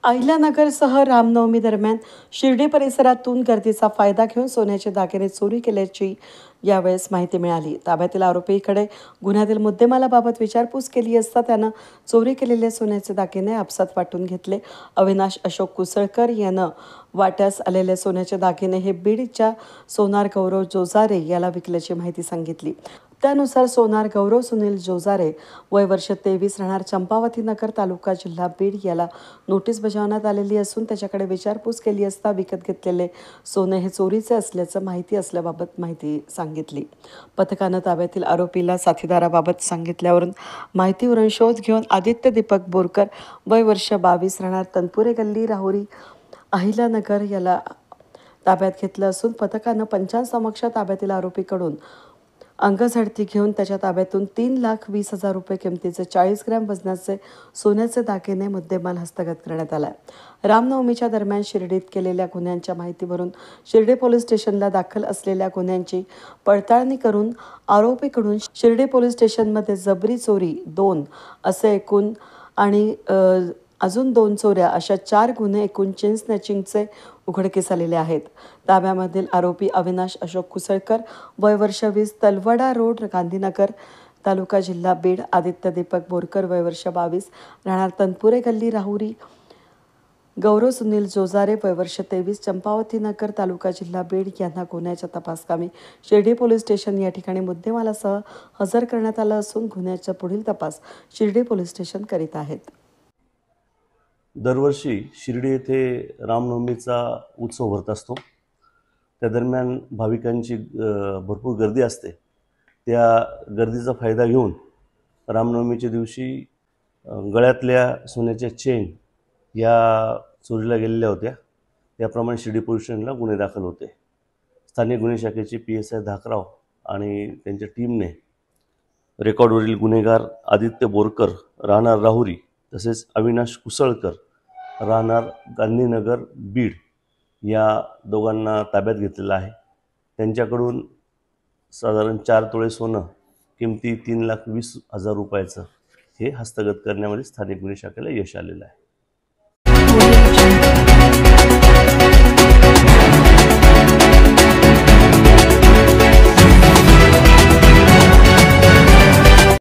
अहिल्यानगरसह रामनवमी दरम्यान शिर्डी परिसरातून गर्दीचा फायदा घेऊन सोन्याचे दागिने चोरी केल्याची यावेळेस माहिती मिळाली। ताब्यातील आरोपीकडे गुन्ह्यातील मुद्देमालाबाबत विचारपूस केली असता त्यानं चोरी केलेले सोन्याचे दागिने आपसात वाटून घेतले। अविनाश अशोक कुसळकर यानं वाट्यास आलेले सोन्याचे दागिने हे बीडच्या सोनार गौरव जोजारे याला विकल्याची माहिती सांगितली। त्यानुसार सोनार गौरव सुनील जोजारे वय वर्ष 23 राहणार चंपावती नगर तालुका जिल्हा बीड याला नोटीस बजावण्यात आलेली असून त्याच्याकडे विचारपूस केली असता विकत घेतलेले सोने हे चोरीचे असल्याचं माहिती असल्याबाबत माहिती सांगितली। पथकानं ताब्यातील आरोपीला साथीदाराबाबत सांगितल्यावरून माहितीवरून शोध घेऊन आदित्य दीपक बोरकर वय वर्ष 22 राहणार तनपुरे गल्ली राहुरी अहिल्यानगर याला ताब्यात घेतलं असून पथकानं पंचांसमक्ष ताब्यातील आरोपीकडून अंगझडती घेऊन त्याच्या ताब्यातून 3,20,000 रुपये किमतीचे 40 ग्रॅम वजनाचे सोन्याचे दागिने मुद्देमाल हस्तगत करण्यात आला। रामनवमीच्या दरम्यान शिर्डीत केलेल्या गुन्ह्यांच्या माहितीवरून शिर्डी पोलीस स्टेशनला दाखल असलेल्या गुन्ह्यांची पडताळणी करून आरोपीकडून शिर्डी पोलीस स्टेशनमध्ये जबरी चोरी 2 असे एकूण आणि अजून 2 चोऱ्या अशा 4 गुन्हे एकूण चेन स्नॅचिंगचे उघडकीस आलेले आहेत। ताब्यामधील आरोपी अविनाश अशोक कुसळकर वय वर्ष 20 तलवडा रोड गांधीनगर तालुका जिल्हा बीड, आदित्य दीपक बोरकर वय वर्ष 22 राहणार तनपुरे गल्ली राहुरी, गौरव सुनील जोजारे वय वर्ष 23 चंपावती नगर तालुका जिल्हा बीड यांना गुन्ह्याच्या तपासकामी शिर्डी पोलीस स्टेशन या ठिकाणी मुद्देमालासह हजर करण्यात आलं असून गुन्ह्याचा पुढील तपास शिर्डी पोलीस स्टेशन करीत आहेत। दरवर्षी शिर्डी येथे रामनवमीचा उत्सव भरत असतो। त्या दरम्यान भाविकांची भरपूर गर्दी असते। त्या गर्दीचा फायदा घेऊन रामनवमीच्या दिवशी गळ्यातल्या सोन्याच्या चेन या चोरीला गेलेल्या होत्या। त्याप्रमाणे शिर्डी पोलीस स्टेशनला गुन्हे दाखल होते। स्थानिक गुन्हे शाखेचे PSI धाकराव आणि त्यांच्या टीमने रेकॉर्डवरील गुन्हेगार आदित्य बोरकर राहणार राहुरी तसेच अविनाश कुसळकर राहणार गांधीनगर बीड या दोघांना ताब्यात घेतलेलं आहे। त्यांच्याकडून साधारण 4 तोळे सोनं किमती 3,20,000 रुपयाचं हे हस्तगत करण्यामध्ये स्थानिक गुन्हे शाखेला यश आलेलं आहे।